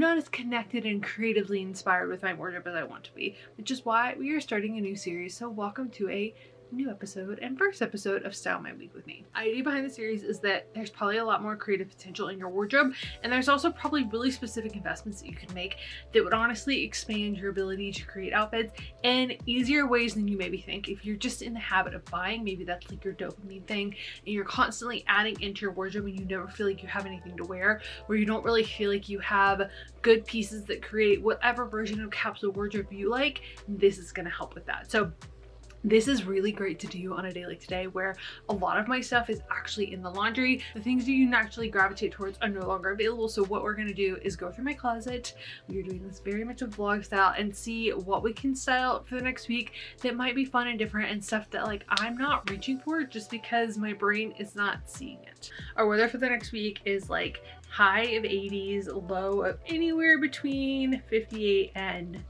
not as connected and creatively inspired with my wardrobe as I want to be, which is why we are starting a new series. So welcome to a new episode and first episode of Style My Week with me. The idea behind the series is that there's probably a lot more creative potential in your wardrobe, and there's also probably really specific investments that you can make that would honestly expand your ability to create outfits in easier ways than you maybe think. If you're just in the habit of buying, maybe that's like your dopamine thing, and you're constantly adding into your wardrobe and you never feel like you have anything to wear, or you don't really feel like you have good pieces that create whatever version of capsule wardrobe you like, this is going to help with that. So this is really great to do on a day like today where a lot of my stuff is actually in the laundry. The things that you naturally gravitate towards are no longer available. So what we're gonna do is go through my closet. We are doing this very much a vlog style and see what we can style for the next week that might be fun and different and stuff that like I'm not reaching for just because my brain is not seeing it. Our weather for the next week is like high of 80s, low of anywhere between 58 and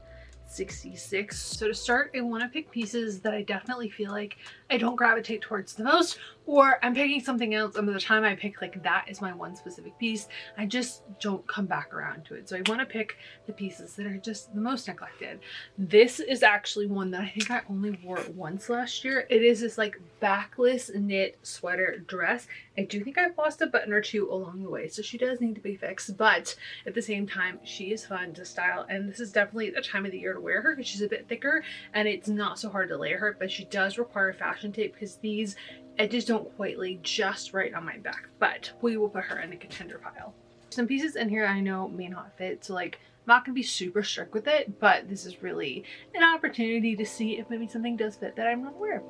66. So to start, I want to pick pieces that I definitely feel like I don't gravitate towards the most, or I'm picking something else and by the time I pick like that is my one specific piece, I just don't come back around to it. So I want to pick the pieces that are just the most neglected. This is actually one that I think I only wore once last year. It is this like backless knit sweater dress. I do think I've lost a button or two along the way, so she does need to be fixed, but at the same time she is fun to style, and this is definitely the time of the year to wear her because she's a bit thicker and it's not so hard to layer her, but she does require fashion tape because these edges don't quite lay just right on my back, but we will put her in the contender pile. Some pieces in here I know may not fit, so like I'm not gonna be super strict with it, but this is really an opportunity to see if maybe something does fit that I'm not aware of.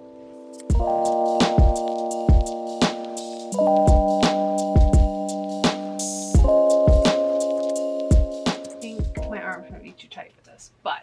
I think my arms might be too tight for this, but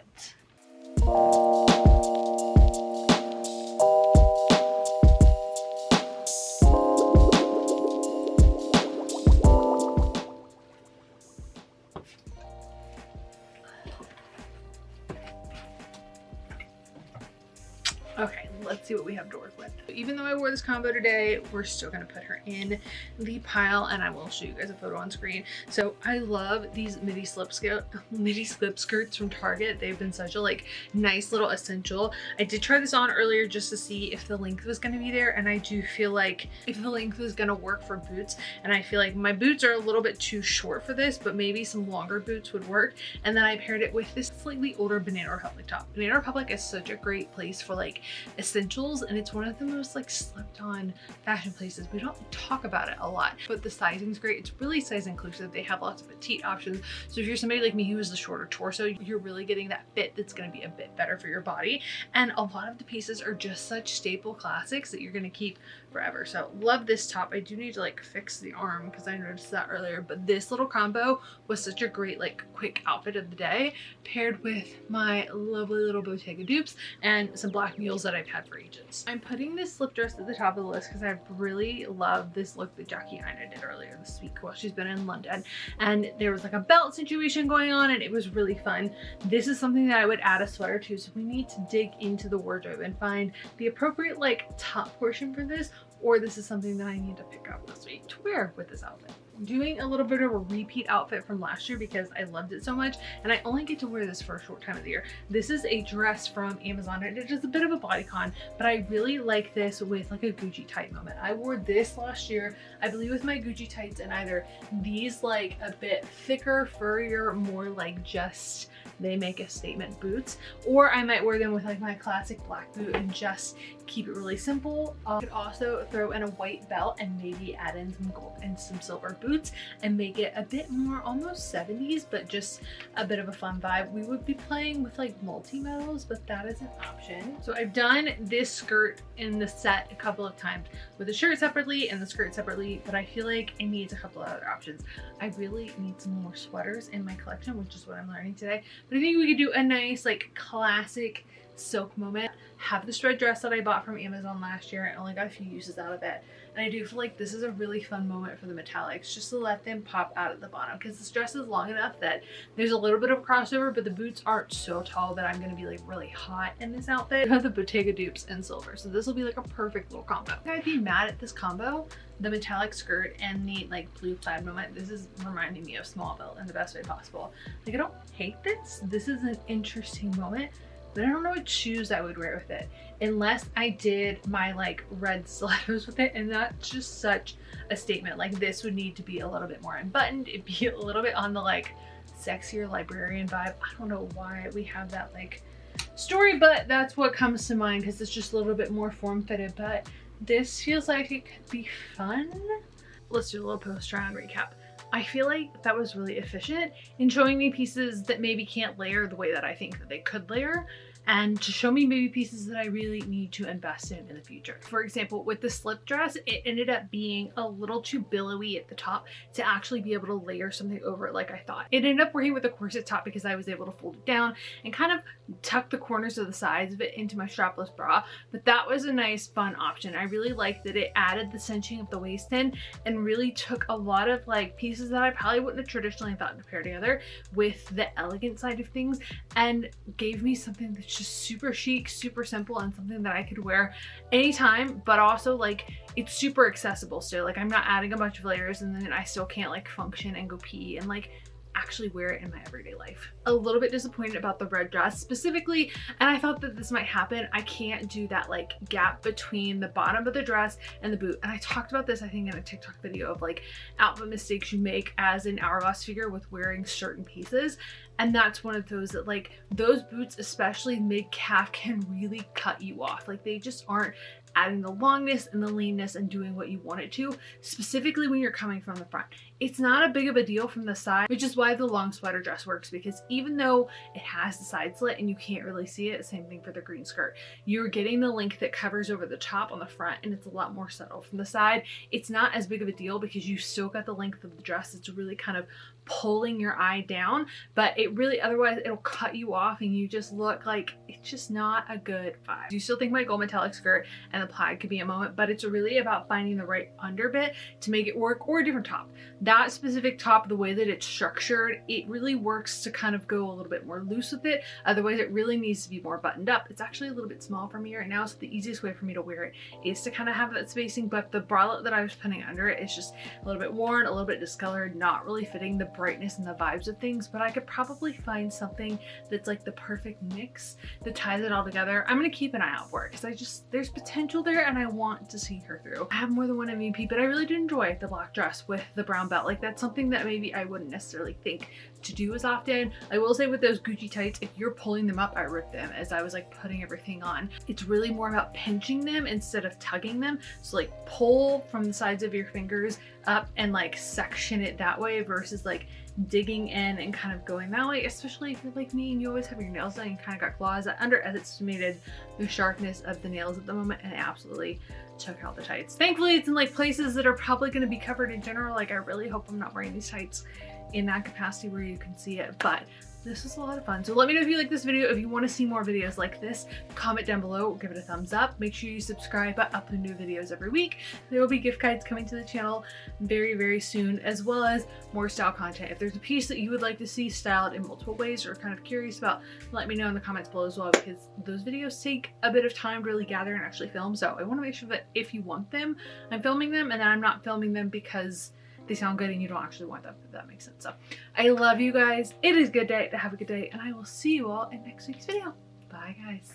okay, let's see what we have to work with. Even though I wore this combo today, we're still gonna put her in the pile, and I will show you guys a photo on screen. So I love these midi slip skirts from Target. They've been such a like nice little essential. I did try this on earlier just to see if the length was gonna be there, and I do feel like if the length was gonna work for boots, and I feel like my boots are a little bit too short for this, but maybe some longer boots would work. And then I paired it with this slightly older Banana Republic top. Banana Republic is such a great place for like essentials, and it's one of the most like slept on fashion places. We don't talk about it a lot, but the sizing's great. It's really size inclusive. They have lots of petite options, so if you're somebody like me who has the shorter torso, you're really getting that fit that's going to be a bit better for your body. And a lot of the pieces are just such staple classics that you're going to keep forever. So love this top. I do need to like fix the arm because I noticed that earlier, but this little combo was such a great like quick outfit of the day, paired with my lovely little Bottega dupes and some black mules that I've had for ages. I'm putting this slip dress at the top of the list because I really love this look that Jackie Aina did earlier this week while she's been in London, and there was like a belt situation going on and it was really fun. This is something that I would add a sweater to, so we need to dig into the wardrobe and find the appropriate like top portion for this, or this is something that I need to pick up this week to wear with this outfit. I'm doing a little bit of a repeat outfit from last year because I loved it so much, and I only get to wear this for a short time of the year. This is a dress from Amazon, and it is a bit of a bodycon, but I really like this with like a Gucci tight moment. I wore this last year, I believe, with my Gucci tights, and either these like a bit thicker, furrier, more like just they make a statement boots, or I might wear them with like my classic black boot and just keep it really simple. I could also throw in a white belt and maybe add in some gold and some silver boots and make it a bit more almost 70s, but just a bit of a fun vibe. We would be playing with like multi-metals, but that is an option. So I've done this skirt in the set a couple of times with the shirt separately and the skirt separately, but I feel like it needs a couple of other options. I really need some more sweaters in my collection, which is what I'm learning today. But I think we could do a nice like classic silk moment. Have this red dress that I bought from Amazon last year. I only got a few uses out of it. And I do feel like this is a really fun moment for the metallics, just to let them pop out at the bottom, because this dress is long enough that there's a little bit of crossover, but the boots aren't so tall that I'm going to be like really hot in this outfit. I have the Bottega dupes in silver, so this will be like a perfect little combo. I'd be mad at this combo, the metallic skirt and the like blue plaid moment. This is reminding me of Smallville in the best way possible. Like, I don't hate this. This is an interesting moment, but I don't know what shoes I would wear with it unless I did my like red stilettos with it, and that's just such a statement. Like, this would need to be a little bit more unbuttoned. It'd be a little bit on the like sexier librarian vibe. I don't know why we have that like story, but that's what comes to mind because it's just a little bit more form-fitted. But this feels like it could be fun. Let's do a little post-try on recap. I feel like that was really efficient in showing me pieces that maybe can't layer the way that I think that they could layer, and to show me maybe pieces that I really need to invest in the future. For example, with the slip dress, it ended up being a little too billowy at the top to actually be able to layer something over it like I thought. It ended up working with a corset top because I was able to fold it down and kind of tuck the corners of the sides of it into my strapless bra, but that was a nice fun option. I really liked that it added the cinching of the waist in and really took a lot of like pieces that I probably wouldn't have traditionally thought to pair together with the elegant side of things and gave me something that's just super chic, super simple, and something that I could wear anytime, but also like it's super accessible still. Like, I'm not adding a bunch of layers and then I still can't like function and go pee and like actually wear it in my everyday life. A little bit disappointed about the red dress specifically, and I thought that this might happen. I can't do that like gap between the bottom of the dress and the boot, and I talked about this I think in a TikTok video of like outfit mistakes you make as an hourglass figure with wearing certain pieces, and that's one of those that like those boots, especially mid-calf, can really cut you off. Like, they just aren't adding the longness and the leanness and doing what you want it to, specifically when you're coming from the front. It's not a big of a deal from the side, which is why the long sweater dress works, because even though it has the side slit and you can't really see it, same thing for the green skirt, you're getting the length that covers over the top on the front, and it's a lot more subtle from the side. It's not as big of a deal because you still got the length of the dress. It's really kind of pulling your eye down, but it really, otherwise it'll cut you off and you just look like it's just not a good vibe. You still think my gold metallic skirt and the plaid could be a moment, but it's really about finding the right underbit to make it work, or a different top. That specific top, the way that it's structured, it really works to kind of go a little bit more loose with it. Otherwise it really needs to be more buttoned up. It's actually a little bit small for me right now, so the easiest way for me to wear it is to kind of have that spacing, but the bralette that I was putting under it is just a little bit worn, a little bit discolored, not really fitting the brightness and the vibes of things. But I could probably find something that's like the perfect mix that ties it all together. I'm gonna keep an eye out for it because there's potential there and I want to see her through. I have more than one MVP, but I really did enjoy the black dress with the brown belt. Like, that's something that maybe I wouldn't necessarily think to do as often. I will say with those Gucci tights, if you're pulling them up, I ripped them as I was like putting everything on. It's really more about pinching them instead of tugging them. So like pull from the sides of your fingers up and like section it that way versus like digging in and kind of going that way, especially if you're like me and you always have your nails done and kind of got claws. I underestimated the sharpness of the nails at the moment and it absolutely took out the tights. Thankfully it's in like places that are probably going to be covered in general. Like, I really hope I'm not wearing these tights in that capacity where you can see it, but this was a lot of fun. So let me know if you like this video. If you want to see more videos like this, comment down below, give it a thumbs up. Make sure you subscribe. I upload new videos every week. There will be gift guides coming to the channel very, very soon, as well as more style content. If there's a piece that you would like to see styled in multiple ways or kind of curious about, let me know in the comments below as well, because those videos take a bit of time to really gather and actually film. So I want to make sure that if you want them, I'm filming them, and that I'm not filming them because they sound good and you don't actually want them, if that makes sense. So I love you guys. It is a good day to have a good day, and I will see you all in next week's video. Bye guys.